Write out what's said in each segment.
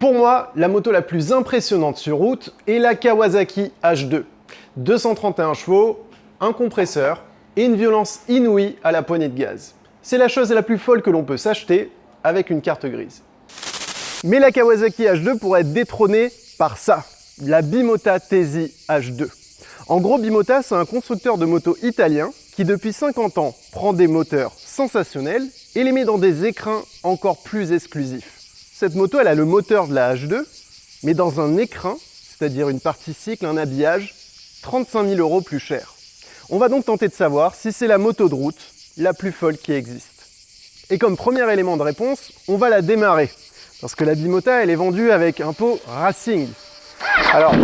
Pour moi, la moto la plus impressionnante sur route est la Kawasaki H2. 231 chevaux, un compresseur et une violence inouïe à la poignée de gaz. C'est la chose la plus folle que l'on peut s'acheter avec une carte grise. Mais la Kawasaki H2 pourrait être détrônée par ça, la Bimota Tesi H2. En gros, Bimota, c'est un constructeur de motos italien qui depuis 50 ans prend des moteurs sensationnels et les met dans des écrins encore plus exclusifs. Cette moto, elle a le moteur de la H2, mais dans un écrin, c'est-à-dire une partie cycle, un habillage, 35 000 € plus cher. On va donc tenter de savoir si c'est la moto de route la plus folle qui existe. Et comme premier élément de réponse, on va la démarrer. Parce que la Bimota, elle est vendue avec un pot Racing. Alors,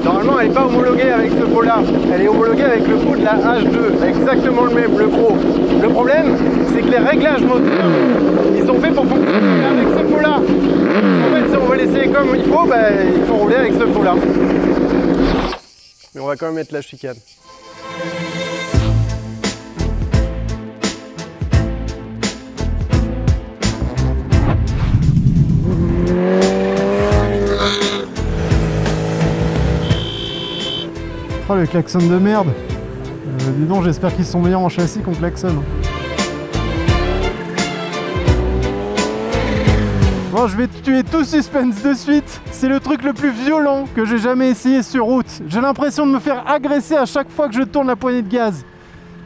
normalement, elle n'est pas homologuée avec ce pot-là. Elle est homologuée avec le pot de la H2, exactement le même, le gros. Le problème, c'est que les réglages moteurs, ils sont faits pour fonctionner avec ce pot-là. En fait, si on veut l'essayer comme il faut rouler avec ce pot-là. Mais on va quand même mettre la chicane. Oh, le klaxon de merde. Dis donc, j'espère qu'ils sont meilleurs en châssis qu'on klaxonne. Bon, je vais tuer tout suspense de suite. C'est le truc le plus violent que j'ai jamais essayé sur route. J'ai l'impression de me faire agresser à chaque fois que je tourne la poignée de gaz.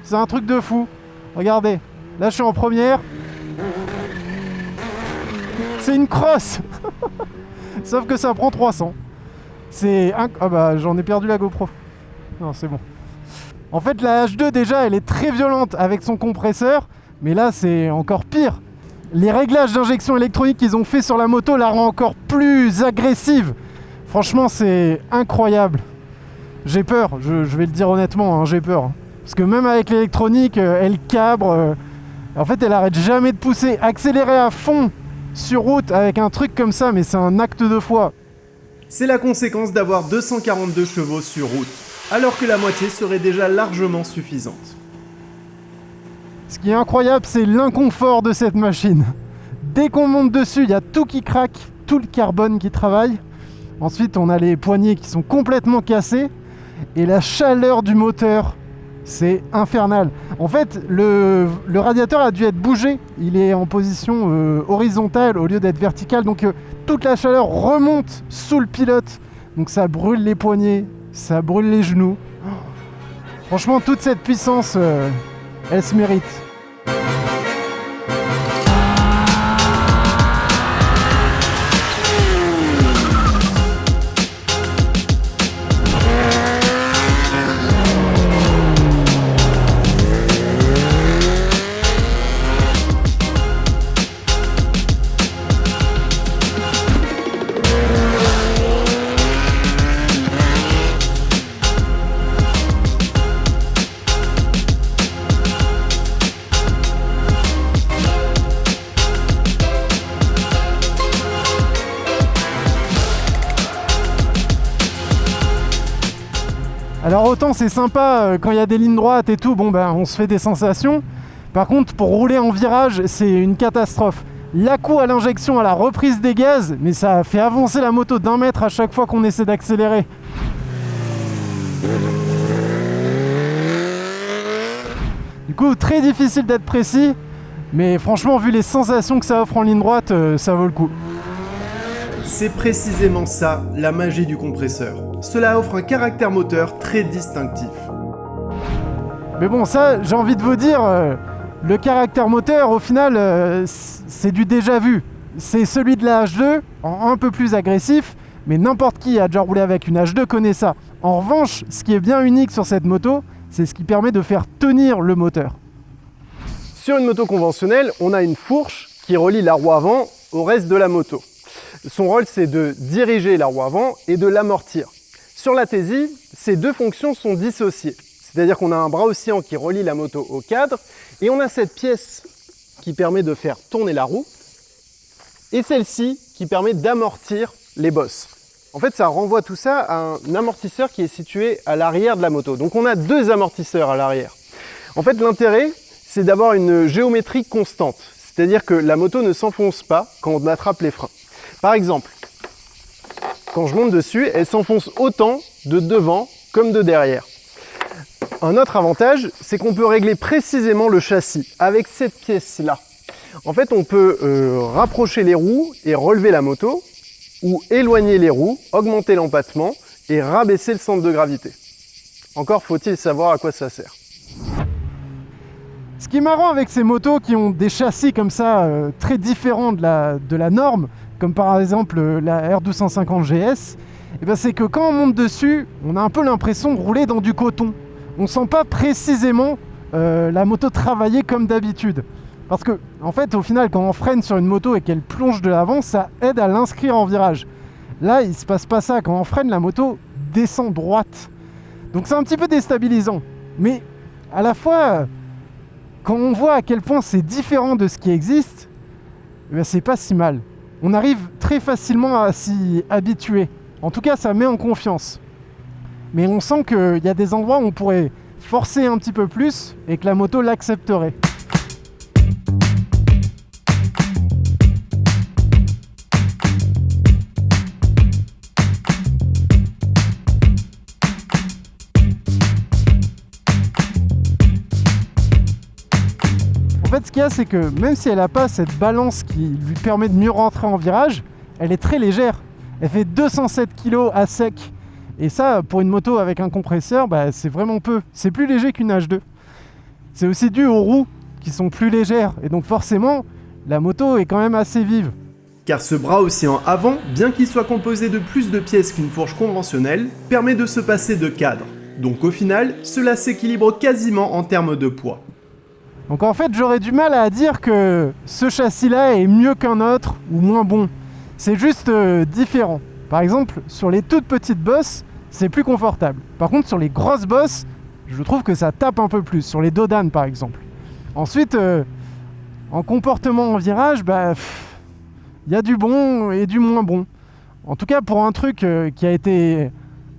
C'est un truc de fou. Regardez, là je suis en première. C'est une crosse. Sauf que ça prend 300. Ah bah j'en ai perdu la GoPro. Non, c'est bon. En fait, la H2 déjà, elle est très violente avec son compresseur, mais là, c'est encore pire. Les réglages d'injection électronique qu'ils ont fait sur la moto la rend encore plus agressive. Franchement, c'est incroyable. J'ai peur, je vais le dire honnêtement, hein, j'ai peur. Parce que même avec l'électronique, elle cabre. En fait, elle arrête jamais de pousser. Accélérer à fond sur route avec un truc comme ça, mais c'est un acte de foi. C'est la conséquence d'avoir 242 chevaux sur route, alors que la moitié serait déjà largement suffisante. Ce qui est incroyable, c'est l'inconfort de cette machine. Dès qu'on monte dessus, il y a tout qui craque, tout le carbone qui travaille. Ensuite, on a les poignées qui sont complètement cassées. Et la chaleur du moteur, c'est infernal. En fait, le radiateur a dû être bougé. Il est en position horizontale au lieu d'être verticale. Donc, toute la chaleur remonte sous le pilote. Donc, ça brûle les poignets, ça brûle les genoux. Franchement, toute cette puissance, elle se mérite. Alors autant c'est sympa quand il y a des lignes droites et tout, bon ben on se fait des sensations. Par contre pour rouler en virage c'est une catastrophe. L'à-coup à l'injection à la reprise des gaz, mais ça fait avancer la moto d'1 mètre à chaque fois qu'on essaie d'accélérer. Du coup très difficile d'être précis, mais franchement vu les sensations que ça offre en ligne droite, ça vaut le coup. C'est précisément ça, la magie du compresseur. Cela offre un caractère moteur très distinctif. Mais bon, ça, j'ai envie de vous dire, le caractère moteur, au final, c'est du déjà vu. C'est celui de la H2, en un peu plus agressif, mais n'importe qui a déjà roulé avec une H2 connaît ça. En revanche, ce qui est bien unique sur cette moto, c'est ce qui permet de faire tenir le moteur. Sur une moto conventionnelle, on a une fourche qui relie la roue avant au reste de la moto. Son rôle, c'est de diriger la roue avant et de l'amortir. Sur la Tesi, ces deux fonctions sont dissociées. C'est-à-dire qu'on a un bras oscillant qui relie la moto au cadre et on a cette pièce qui permet de faire tourner la roue et celle-ci qui permet d'amortir les bosses. En fait, ça renvoie tout ça à un amortisseur qui est situé à l'arrière de la moto. Donc on a deux amortisseurs à l'arrière. En fait, l'intérêt, c'est d'avoir une géométrie constante. C'est-à-dire que la moto ne s'enfonce pas quand on attrape les freins. Par exemple, quand je monte dessus, elle s'enfonce autant de devant comme de derrière. Un autre avantage, c'est qu'on peut régler précisément le châssis avec cette pièce-là. En fait, on peut rapprocher les roues et relever la moto, ou éloigner les roues, augmenter l'empattement et rabaisser le centre de gravité. Encore faut-il savoir à quoi ça sert. Ce qui est marrant avec ces motos qui ont des châssis comme ça, très différents de la norme, comme par exemple la R1250 GS, c'est que quand on monte dessus, on a un peu l'impression de rouler dans du coton. On ne sent pas précisément la moto travailler comme d'habitude. Parce que, en fait, au final, quand on freine sur une moto et qu'elle plonge de l'avant, ça aide à l'inscrire en virage. Là, il ne se passe pas ça. Quand on freine, la moto descend droite. Donc c'est un petit peu déstabilisant. Mais à la fois, quand on voit à quel point c'est différent de ce qui existe, c'est pas si mal. On arrive très facilement à s'y habituer. En tout cas, ça met en confiance. Mais on sent qu'il y a des endroits où on pourrait forcer un petit peu plus et que la moto l'accepterait. En fait, ce qu'il y a, c'est que même si elle n'a pas cette balance qui lui permet de mieux rentrer en virage, elle est très légère. Elle fait 207 kg à sec. Et ça, pour une moto avec un compresseur, c'est vraiment peu. C'est plus léger qu'une H2. C'est aussi dû aux roues qui sont plus légères. Et donc forcément, la moto est quand même assez vive. Car ce bras oscillant avant, bien qu'il soit composé de plus de pièces qu'une fourche conventionnelle, permet de se passer de cadre. Donc au final, cela s'équilibre quasiment en termes de poids. Donc en fait, j'aurais du mal à dire que ce châssis-là est mieux qu'un autre ou moins bon. C'est juste différent. Par exemple, sur les toutes petites bosses, c'est plus confortable. Par contre, sur les grosses bosses, je trouve que ça tape un peu plus. Sur les dos d'âne, par exemple. Ensuite, en comportement en virage, y a du bon et du moins bon. En tout cas, pour un truc qui a été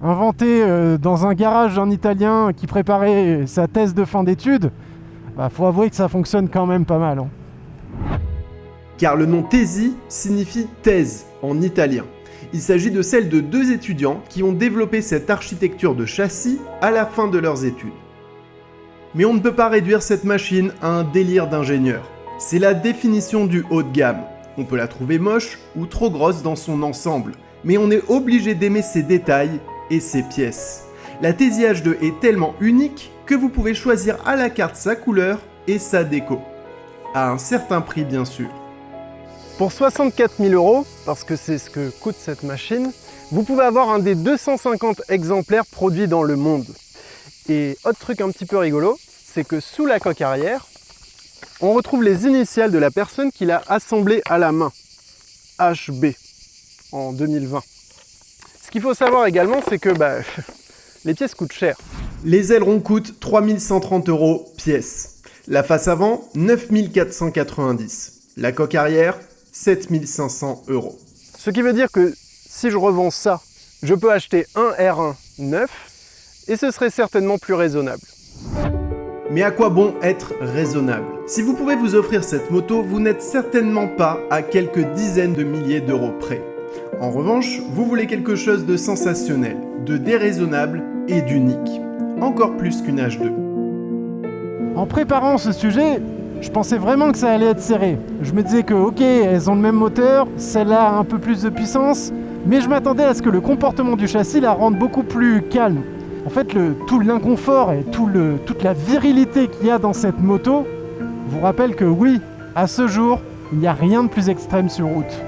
inventé dans un garage d'un Italien qui préparait sa thèse de fin d'études, faut avouer que ça fonctionne quand même pas mal. Car le nom Tesi signifie thèse en italien. Il s'agit de celle de deux étudiants qui ont développé cette architecture de châssis à la fin de leurs études. Mais on ne peut pas réduire cette machine à un délire d'ingénieur. C'est la définition du haut de gamme. On peut la trouver moche ou trop grosse dans son ensemble, mais on est obligé d'aimer ses détails et ses pièces. La Tesi H2 est tellement unique que vous pouvez choisir à la carte sa couleur et sa déco. À un certain prix bien sûr. Pour 64 000 €, parce que c'est ce que coûte cette machine, vous pouvez avoir un des 250 exemplaires produits dans le monde. Et autre truc un petit peu rigolo, c'est que sous la coque arrière, on retrouve les initiales de la personne qui l'a assemblée à la main. HB, en 2020. Ce qu'il faut savoir également, c'est que les pièces coûtent cher. Les ailerons coûtent 3 130 € pièce. La face avant, 9 490. La coque arrière, 7 500 €. Ce qui veut dire que si je revends ça, je peux acheter un R1 neuf et ce serait certainement plus raisonnable. Mais à quoi bon être raisonnable? Si vous pouvez vous offrir cette moto, vous n'êtes certainement pas à quelques dizaines de milliers d'euros près. En revanche, vous voulez quelque chose de sensationnel, de déraisonnable et d'unique. Encore plus qu'une H2. En préparant ce sujet, je pensais vraiment que ça allait être serré. Je me disais que ok, elles ont le même moteur, celle-là a un peu plus de puissance, mais je m'attendais à ce que le comportement du châssis la rende beaucoup plus calme. En fait, tout l'inconfort et toute la virilité qu'il y a dans cette moto vous rappelle que oui, à ce jour, il n'y a rien de plus extrême sur route.